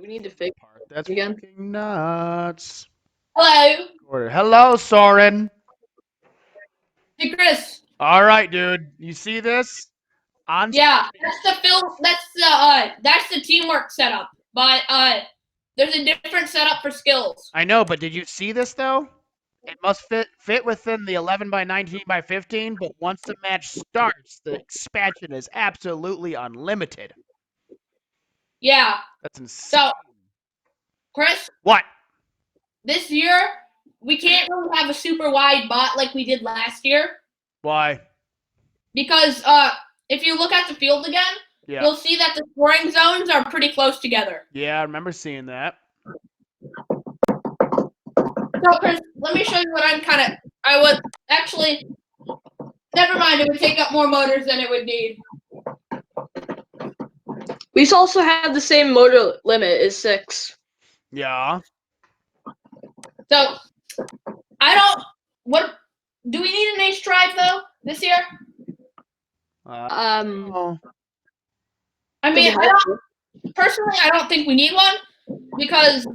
we need to fix Part that's it again? fucking nuts. Hello. Hello, Soren. Hey, Chris. All right, dude. You see this? On Yeah, screen. that's the teamwork setup. But there's a different setup for skills. I know, but did you see this though? It must fit within the 11 by 19 by 15, but once the match starts, the expansion is absolutely unlimited. Yeah. That's insane. So, Chris, What? this year we can't really have a super wide bot like we did last year Why? because if you look at the field again, Yeah. you'll see that the scoring zones are pretty close together. Yeah, I remember seeing that. So, Chris, let me show you what I would actually. Never mind. It would take up more motors than it would need. We also have the same motor limit is 6. Yeah. So, I don't. What do we need an ace drive though this year? Oh. I mean, personally, I don't think we need one because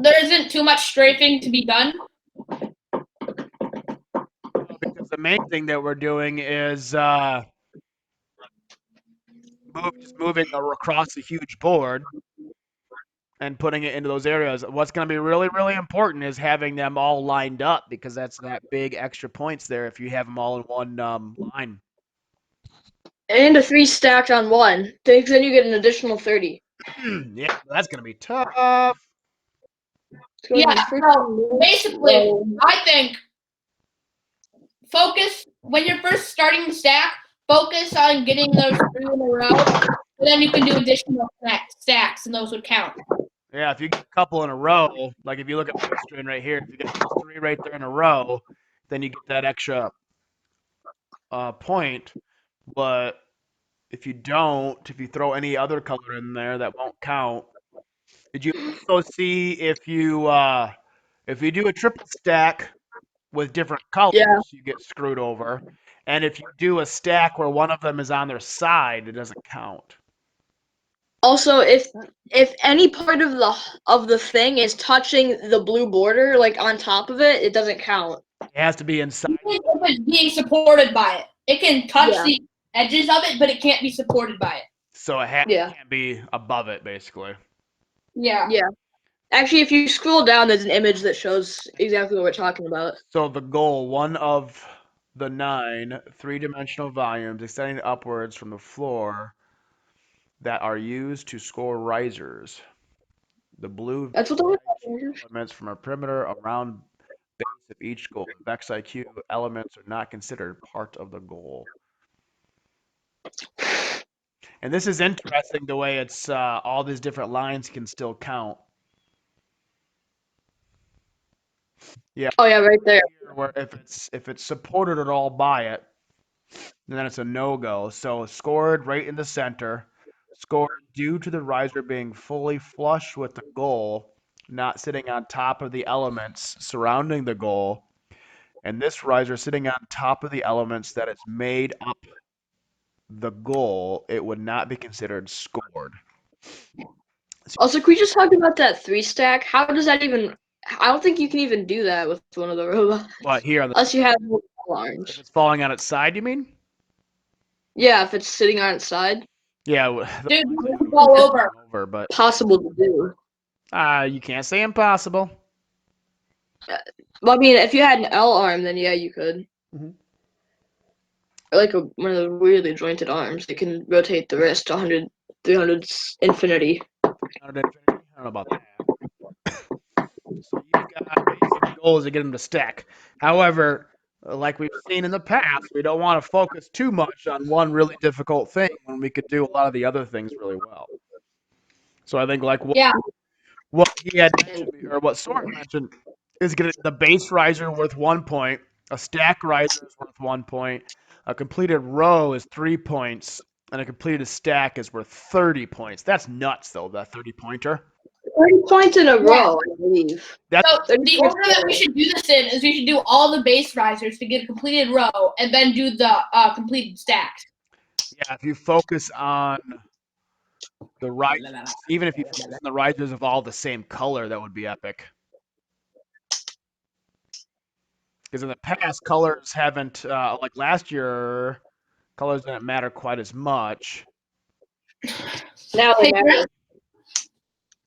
there isn't too much strafing to be done. Because the main thing that we're doing is just moving across a huge board and putting it into those areas. What's going to be really, really important is having them all lined up because that's that big extra points there if you have them all in one line. And a 3 stacked on 1. Then you get an additional 30. Yeah, that's going to be tough. Yeah, so basically, I think focus when you're first starting the stack. Focus on getting those 3 in a row, and then you can do additional stacks, and those would count. Yeah, if you get a couple in a row, like if you look at my string right here, if you get 3 right there in a row, then you get that extra point. But if you don't, if you throw any other color in there, that won't count. Did you also see if you do a triple stack with different colors, you get screwed over. And if you do a stack where one of them is on their side, it doesn't count. Also, if any part of the thing is touching the blue border, like on top of it, it doesn't count. It has to be inside. If it's being supported by it, it can touch the edges of it, but it can't be supported by it. So it can't be above it, basically. Yeah. Yeah. Actually, if you scroll down, there's an image that shows exactly what we're talking about. So the goal, one of the 9 3-dimensional volumes extending upwards from the floor that are used to score risers. The blue That's what the elements from a perimeter around base of each goal. VEX IQ elements are not considered part of the goal. And this is interesting the way it's all these different lines can still count. Yeah. Oh yeah, right there. Where if it's supported at all by it, then it's a no-go. So scored right in the center, scored due to the riser being fully flush with the goal, not sitting on top of the elements surrounding the goal, and this riser sitting on top of the elements that it's made up the goal, it would not be considered scored. Also, can we just talk about that 3 stack? How does that even? I don't think you can even do that with one of the robots. What here? Unless you have alarms. If it's falling on its side, you mean? Yeah, if it's sitting on its side. Yeah, dude, it's fall over. But possible to do. You can't say impossible. Well, I mean, if you had an L arm, then yeah, you could. Mm-hmm. Or like one of the weirdly jointed arms that can rotate the wrist 100, 300 infinity. 100 infinity? I don't know about that. So you got basic goals to get them to stack. However, like we've seen in the past, we don't want to focus too much on one really difficult thing when we could do a lot of the other things really well. So I think like what he had mentioned, or what Soren mentioned, is getting the base riser worth 1 point, a stack riser is worth 1 point, a completed row is 3 points, and a completed stack is worth 30 points. That's nuts, though, that 30-pointer. 30 points in a row, I believe. So the order that we should do this in is we should do all the base risers to get a completed row, and then do the completed stacks. Yeah, if you focus on The risers, even if you focus on the risers of all the same color, that would be epic. Because in the past, colors haven't, like last year, colors didn't matter quite as much. Now they matter.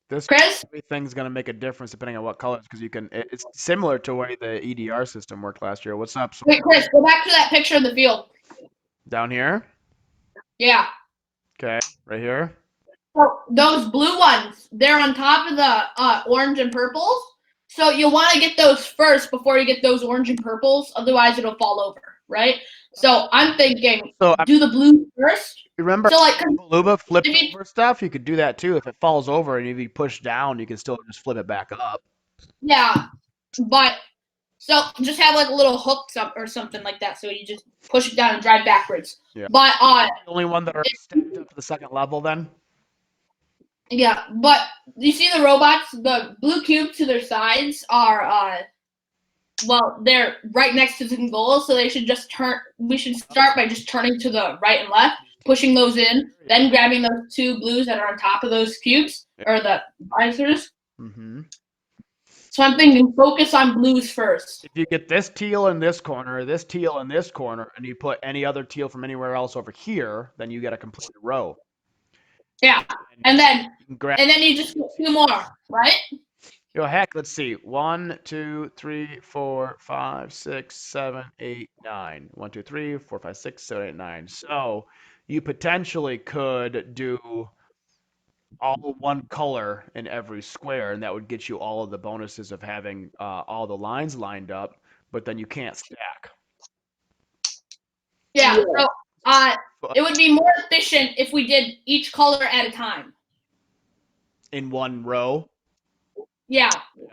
This Chris? everything's going to make a difference depending on what colors, because you can. It's similar to the way the EDR system worked last year. What's up? Wait, Chris, go back to that picture of the field. Down here? Yeah. Okay, right here. So those blue ones, they're on top of the orange and purples. So you'll want to get those first before you get those orange and purples. Otherwise, it'll fall over, right? So I'm thinking, do the blue first. You remember So like, Beluga flipped if you- over stuff? You could do that too. If it falls over and if you push down, you can still just flip it back up. yeah, but so just have like a little hooks up or something like that. So you just push it down and drive backwards. Yeah. But The only one that are stacked up to the second level then? yeah, but you see the robots, the blue cubes to their sides are well, they're right next to the goals, so they should just turn. We should start by just turning to the right and left, pushing those in, then grabbing those two blues that are on top of those cubes or the visors. Mm-hmm. So I'm thinking focus on blues first. If you get this teal in this corner, this teal in this corner, and you put any other teal from anywhere else over here, then you get a complete row. Yeah, and then You can grab. and then you just get two more, right? Yo, heck, let's see. 1, 2, 3, 4, 5, 6, 7, 8, 9. 1, 2, 3, 4, 5, 6, 7, 8, 9. So you potentially could do all one color in every square, and that would get you all of the bonuses of having all the lines lined up, but then you can't stack. Yeah. So it would be more efficient if we did each color at a time. In one row. Yeah,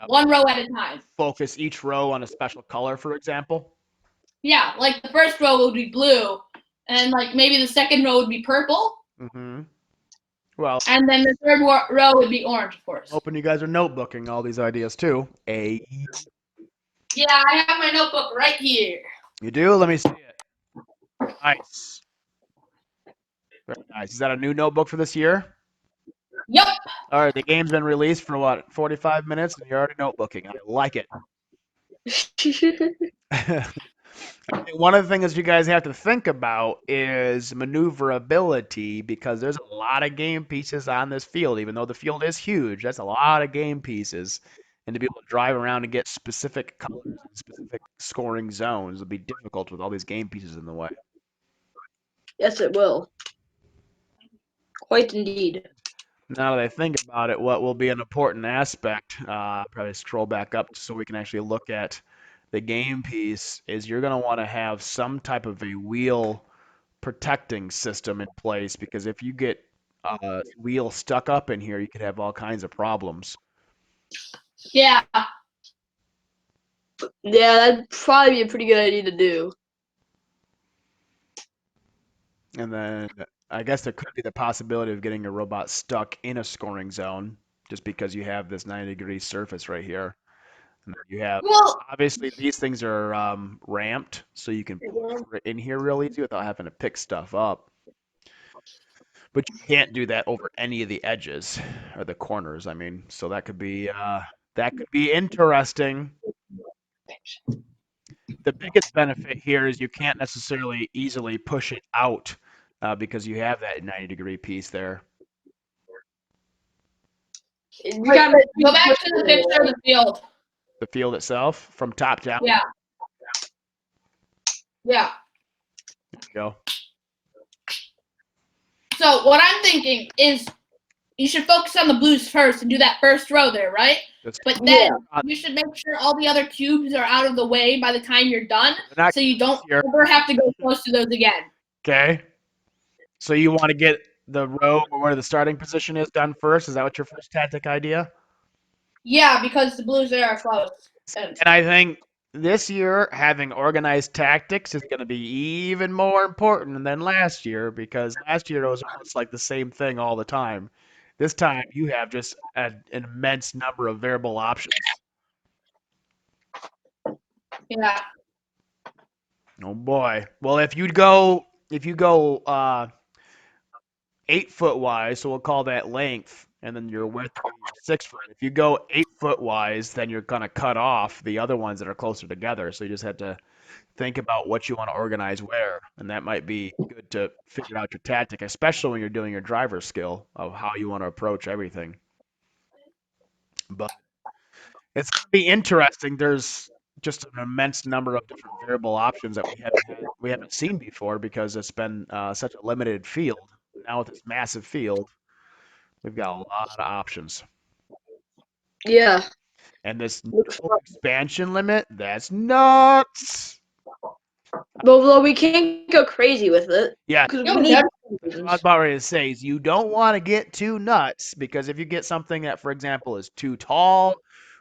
one row at a time. Focus each row on a special color, for example. Yeah, like the first row would be blue, and like maybe the second row would be purple. Mm-hmm. Well, and then the third row would be orange, of course. Hoping you guys are notebooking all these ideas too. Yeah, I have my notebook right here. You do? Let me see it. Nice. Very nice. Is that a new notebook for this year? Yep. All right, the game's been released for what, 45 minutes, and you're already notebooking. I like it. One of the things you guys have to think about is maneuverability, because there's a lot of game pieces on this field. Even though the field is huge, that's a lot of game pieces. And to be able to drive around and get specific colors and specific scoring zones will be difficult with all these game pieces in the way. Yes, it will. Quite indeed. Now that I think about it, what will be an important aspect, probably scroll back up so we can actually look at the game piece, is you're going to want to have some type of a wheel protecting system in place, because if you get a wheel stuck up in here, you could have all kinds of problems. Yeah. Yeah, that'd probably be a pretty good idea to do. And then I guess there could be the possibility of getting a robot stuck in a scoring zone just because you have this 90-degree surface right here. And then you have, obviously, these things are ramped, so you can put it in here real easy without having to pick stuff up. But you can't do that over any of the edges or the corners. I mean, so that could be interesting. The biggest benefit here is you can't necessarily easily push it out because you have that 90-degree piece there. You gotta go back to the picture of the field. The field itself, from top down. Yeah. Yeah. There you go. So what I'm thinking is you should focus on the blues first and do that first row there, right? But then you should make sure all the other cubes are out of the way by the time you're done, so you don't ever have to go close to those again. Okay. So you want to get the row where the starting position is done first? Is that what your first tactic idea? Yeah, because the blues there are close. And I think this year, having organized tactics is going to be even more important than last year, because last year it was almost like the same thing all the time. This time you have just an immense number of variable options. Yeah. Oh boy. Well, if you go 8 foot wise, so we'll call that length, and then your width will be your 6 foot. If you go 8 foot wise, then you're gonna cut off the other ones that are closer together. So you just have to think about what you want to organize where, and that might be good to figure out your tactic, especially when you're doing your driver's skill of how you want to approach everything. But it's going to be interesting. There's just an immense number of different variable options that we haven't seen before because it's been such a limited field. Now with this massive field, we've got a lot of options. Yeah. And this Looks no fun. expansion limit, that's nuts. Although we can't go crazy with it. Yeah, Because No, we need never. that's what I was about ready to say is you don't want to get too nuts because if you get something that, for example, is too tall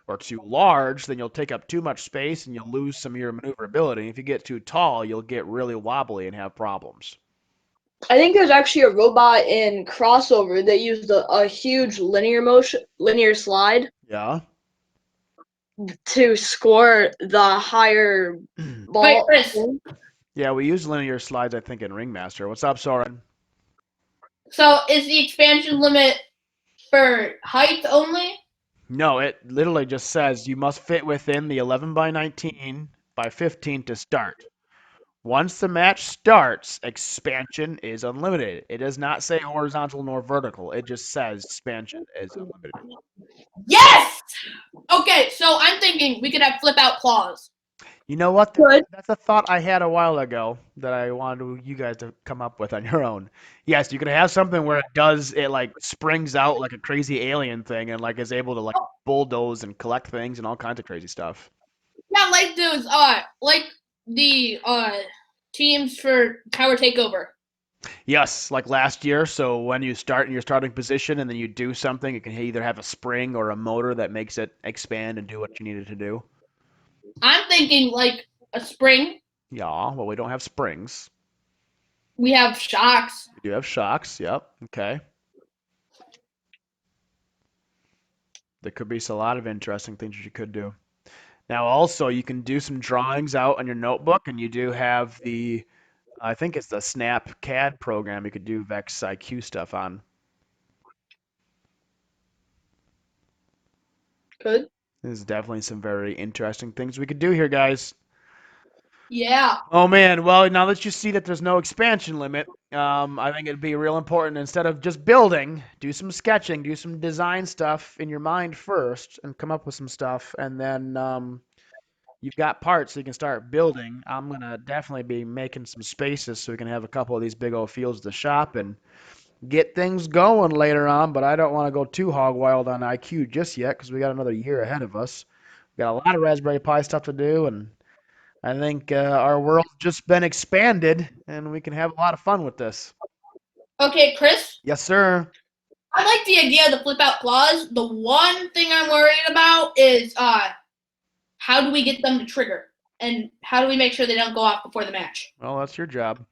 or too large, then you'll take up too much space and you'll lose some of your maneuverability. If you get too tall, you'll get really wobbly and have problems. I think there's actually a robot in Crossover that used a huge linear slide Yeah. to score the higher Wait, ball. Chris. Yeah, we use linear slides, I think, in Ringmaster. What's up, Soren? So is the expansion limit for height only? No, it literally just says you must fit within the 11 by 19 by 15 to start. Once the match starts, expansion is unlimited. It does not say horizontal nor vertical. It just says expansion is unlimited. Yes! Okay, so I'm thinking we could have flip out claws. You know what? Good. That's a thought I had a while ago that I wanted you guys to come up with on your own. Yes, you could have something where it like springs out like a crazy alien thing and like is able to like bulldoze and collect things and all kinds of crazy stuff. Yeah, like those like the teams for Tower Takeover. Yes, like last year. So when you start in your starting position and then you do something, it can either have a spring or a motor that makes it expand and do what you needed to do. I'm thinking like a spring. Yeah, well, we don't have springs. We have shocks. We do have shocks. Yep. Okay. There could be a lot of interesting things that you could do. Now, also, you can do some drawings out on your notebook, and you do have I think it's the Snap CAD program you could do VEX IQ stuff on. Good. There's definitely some very interesting things we could do here, guys. Yeah. Oh man, well now that you see that there's no expansion limit, I think it'd be real important instead of just building, do some sketching, do some design stuff in your mind first, and come up with some stuff, and then you've got parts so you can start building. I'm gonna definitely be making some spaces so we can have a couple of these big old fields to shop and get things going later on. But I don't want to go too hog wild on IQ just yet because we got another year ahead of us. We got a lot of Raspberry Pi stuff to do, and I think our world's just been expanded, and we can have a lot of fun with this. Okay, Chris. Yes, sir. I like the idea of the flip out claws. The one thing I'm worried about is how do we get them to trigger? And how do we make sure they don't go off before the match? Well, that's your job.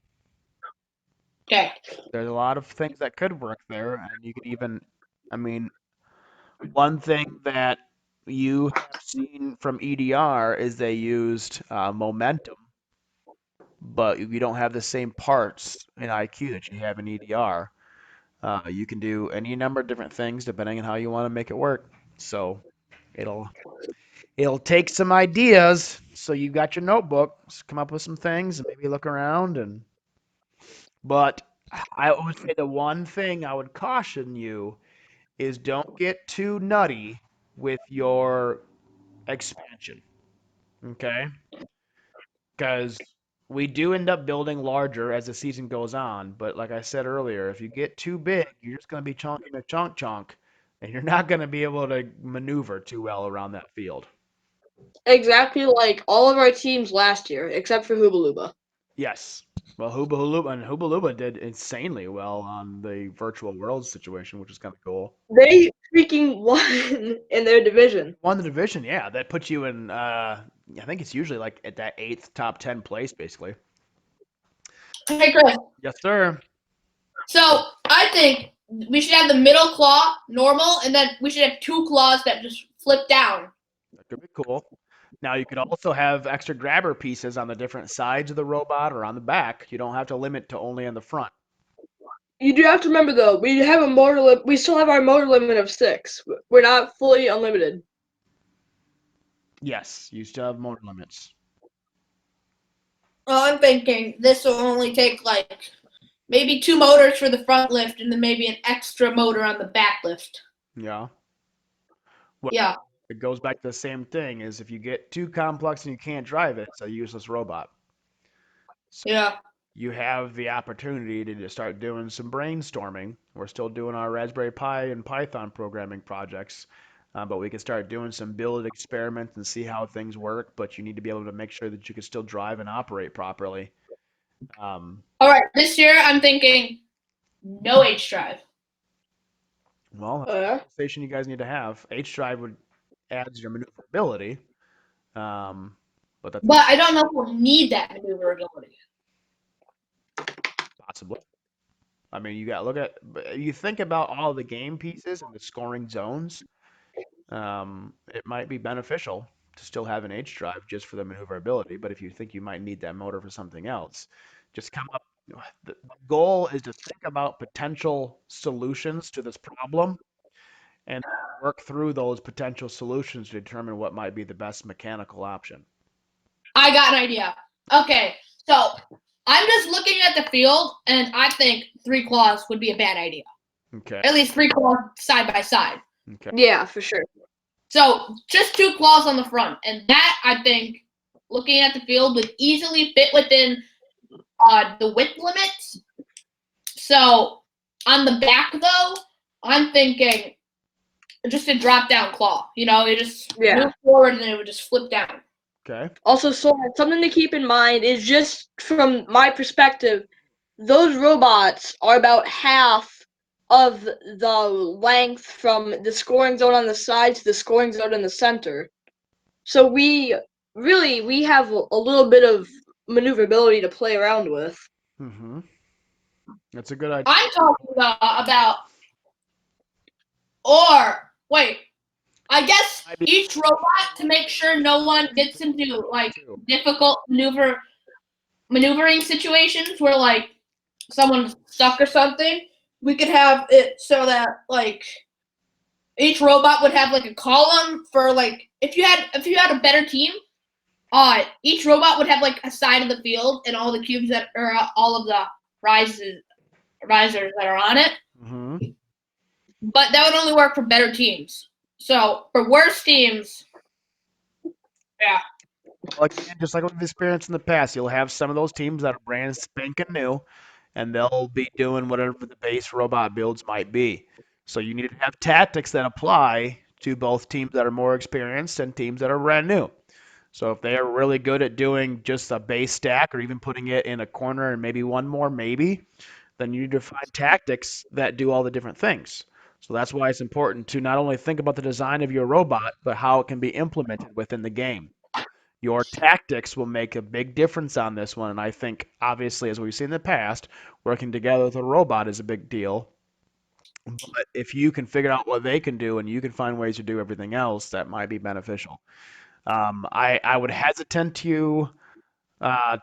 Okay. There's a lot of things that could work there, and you could even, I mean, one thing that you have seen from EDR is they used momentum, but you don't have the same parts in IQ that you have in EDR. You can do any number of different things depending on how you want to make it work. So it'll take some ideas. So you got your notebook, come up with some things, and maybe look around. But I would say the one thing I would caution you is don't get too nutty with your expansion. Okay? Because we do end up building larger as the season goes on. But like I said earlier, if you get too big, you're just going to be chonking a chonk, and you're not going to be able to maneuver too well around that field. Exactly like all of our teams last year, except for Hoobaluba. Yes. Well, Hoobaluba did insanely well on the virtual world situation, which is kind of cool. They freaking won in their division. Won the division, yeah. That puts you in, I think it's usually like at that 8th top 10 place, basically. Hey, Chris. Yes, sir. So I think we should have the middle claw normal, and then we should have two claws that just flip down. That could be cool. Now, you could also have extra grabber pieces on the different sides of the robot or on the back. You don't have to limit to only on the front. You do have to remember though, we have a we still have our motor limit of 6. We're not fully unlimited. Yes, you still have motor limits. Well, I'm thinking this will only take like maybe 2 motors for the front lift and then maybe an extra motor on the back lift. Yeah. Well, Yeah. it goes back to the same thing, is if you get too complex and you can't drive it, it's a useless robot. So Yeah. you have the opportunity to just start doing some brainstorming. We're still doing our Raspberry Pi and Python programming projects, but we can start doing some build experiments and see how things work. But you need to be able to make sure that you can still drive and operate properly. All right. This year, I'm thinking no H drive. Well, that's a conversation you guys need to have. H drive would adds your maneuverability, but that's But I don't know if we'll need that maneuverability. possibly. I mean, you think about all the game pieces and the scoring zones. It might be beneficial to still have an H drive just for the maneuverability, but if you think you might need that motor for something else, just come up. The goal is to think about potential solutions to this problem and work through those potential solutions to determine what might be the best mechanical option. I got an idea. Okay, so I'm just looking at the field, and I think 3 claws would be a bad idea. Okay. At least 3 claws side by side. Okay. Yeah, for sure. So just 2 claws on the front, and that I think, looking at the field, would easily fit within the width limits. So on the back, though, I'm thinking just a drop down claw. You know, it just move forward and then it would just flip down. Okay. Also, so something to keep in mind is, just from my perspective, those robots are about half of the length from the scoring zone on the side to the scoring zone in the center. So we have a little bit of maneuverability to play around with. Mm-hmm. That's a good idea. I'm talking about, or wait, I guess each robot, to make sure no one gets into like difficult maneuvering situations where like someone's stuck or something, we could have it so that like each robot would have like a column for like if you had a better team, each robot would have like a side of the field and all the cubes that are all of the risers that are on it. Mm-hmm. But that would only work for better teams. So for worse teams, yeah. Like just like we've experienced in the past, you'll have some of those teams that are brand spanking new, and they'll be doing whatever the base robot builds might be. So you need to have tactics that apply to both teams that are more experienced and teams that are brand new. So if they are really good at doing just a base stack or even putting it in a corner and maybe one more, maybe, then you need to find tactics that do all the different things. So that's why it's important to not only think about the design of your robot, but how it can be implemented within the game. Your tactics will make a big difference on this one, and I think, obviously, as we've seen in the past, working together with a robot is a big deal. But if you can figure out what they can do and you can find ways to do everything else, that might be beneficial. I would hesitate to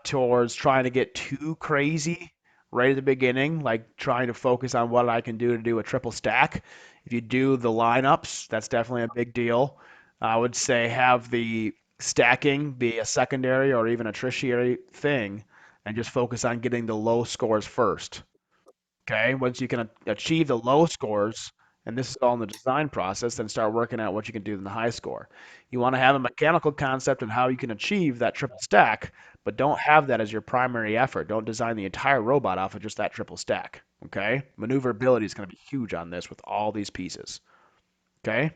towards trying to get too crazy right at the beginning, like trying to focus on what I can do to do a triple stack. If you do the lineups, that's definitely a big deal. I would say have the stacking be a secondary or even a tertiary thing, and just focus on getting the low scores first. Okay, once you can achieve the low scores, and this is all in the design process, then start working out what you can do in the high score. You want to have a mechanical concept of how you can achieve that triple stack, but don't have that as your primary effort. Don't design the entire robot off of just that triple stack. Okay, maneuverability is going to be huge on this with all these pieces. Okay.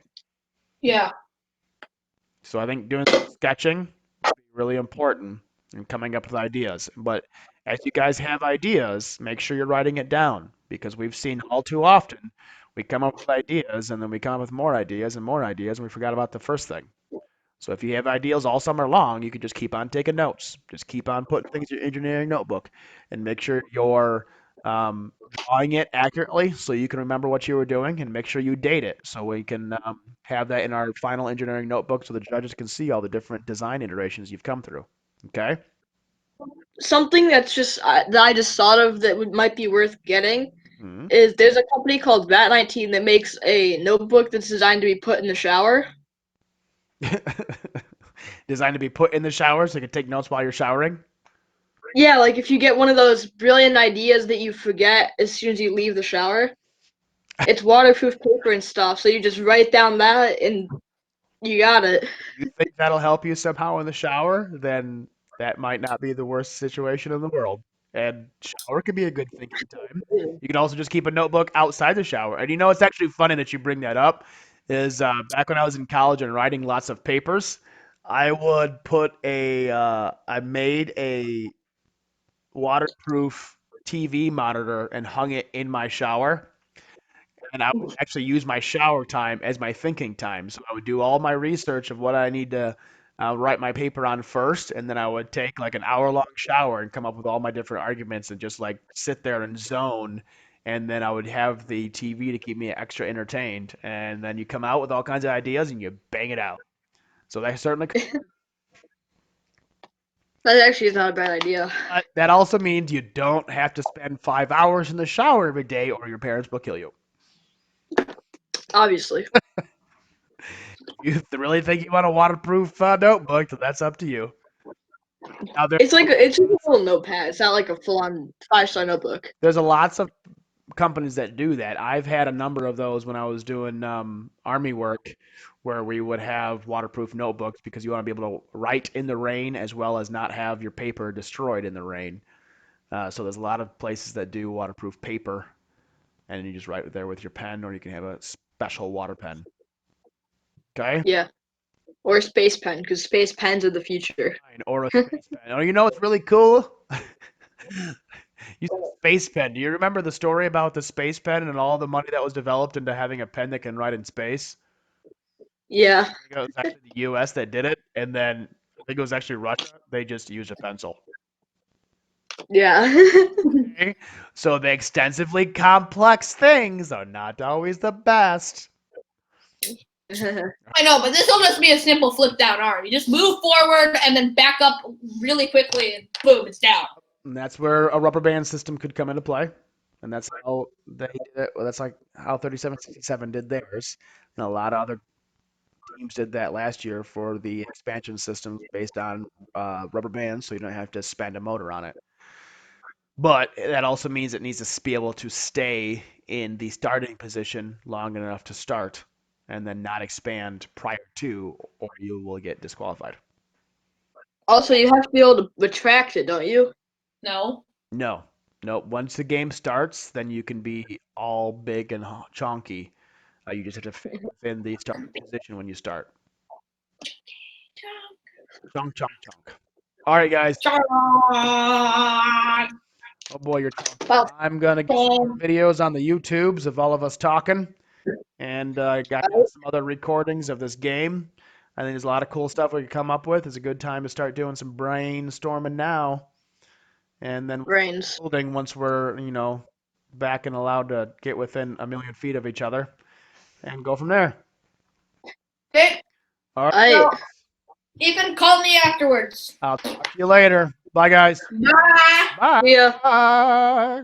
Yeah. So I think doing some sketching is really important and coming up with ideas. But as you guys have ideas, make sure you're writing it down, because we've seen all too often we come up with ideas and then we come up with more ideas and more ideas and we forgot about the first thing. So if you have ideas all summer long, you can just keep on taking notes. Just keep on putting things in your engineering notebook and make sure you're drawing it accurately so you can remember what you were doing, and make sure you date it so we can have that in our final engineering notebook so the judges can see all the different design iterations you've come through. Okay? Something that's just that I just thought of that might be worth getting Mhm. is there's a company called VAT19 that makes a notebook that's designed to be put in the shower. Designed to be put in the shower so you can take notes while you're showering. Yeah, like if you get one of those brilliant ideas that you forget as soon as you leave the shower, it's waterproof paper and stuff, so you just write down that and you got it. If you think that'll help you somehow in the shower, then that might not be the worst situation in the world. And shower can be a good thinking time. You can also just keep a notebook outside the shower. And it's actually funny that you bring that up. Is back when I was in college and writing lots of papers, I would put I made a waterproof TV monitor and hung it in my shower. And I would actually use my shower time as my thinking time. So I would do all my research of what I need to write my paper on first, and then I would take like an hour-long shower and come up with all my different arguments and just like sit there and zone. And then I would have the TV to keep me extra entertained. And then you come out with all kinds of ideas and you bang it out. So that certainly. That actually is not a bad idea. That also means you don't have to spend 5 hours in the shower every day, or your parents will kill you. Obviously. You really think you want a waterproof notebook, then that's up to you. Now, It's just a little notepad. It's not like a full-on 5-star notebook. there's a lots of companies that do that. I've had a number of those when I was doing army work, where we would have waterproof notebooks because you want to be able to write in the rain as well as not have your paper destroyed in the rain. So there's a lot of places that do waterproof paper, and you just write there with your pen, or you can have a special water pen. Okay. Yeah. Or a space pen, because space pens are the future. Or a space pen. Oh, what's really cool? You said space pen. Do you remember the story about the space pen and all the money that was developed into having a pen that can write in space? Yeah. I think it was actually the U.S. that did it, and then I think it was actually Russia. They just used a pencil. Yeah. Okay? So the extensively complex things are not always the best. I know, but this will just be a simple flip down arm. You just move forward and then back up really quickly, and boom, it's down. And that's where a rubber band system could come into play. And that's how they did it. Well, that's like how 3767 did theirs. And a lot of other teams did that last year for the expansion systems based on rubber bands, so you don't have to spend a motor on it. But that also means it needs to be able to stay in the starting position long enough to start and then not expand prior to, or you will get disqualified. Also, you have to be able to retract it, don't you? No. No. Once the game starts, then you can be all big and chonky. You just have to fit within the starting position when you start. Chonk, chonk, chonk. All right, guys. Oh boy, you're talking. Wow. I'm gonna get some more videos on the YouTubes of all of us talking, and got some other recordings of this game. I think there's a lot of cool stuff we could come up with. It's a good time to start doing some brainstorming now, and then Brains. building once we're back and allowed to get within a million feet of each other, and go from there. Okay. All right. Ethan, call me afterwards. I'll talk to you later. Bye, guys. Bye. Bye. Yeah. Bye.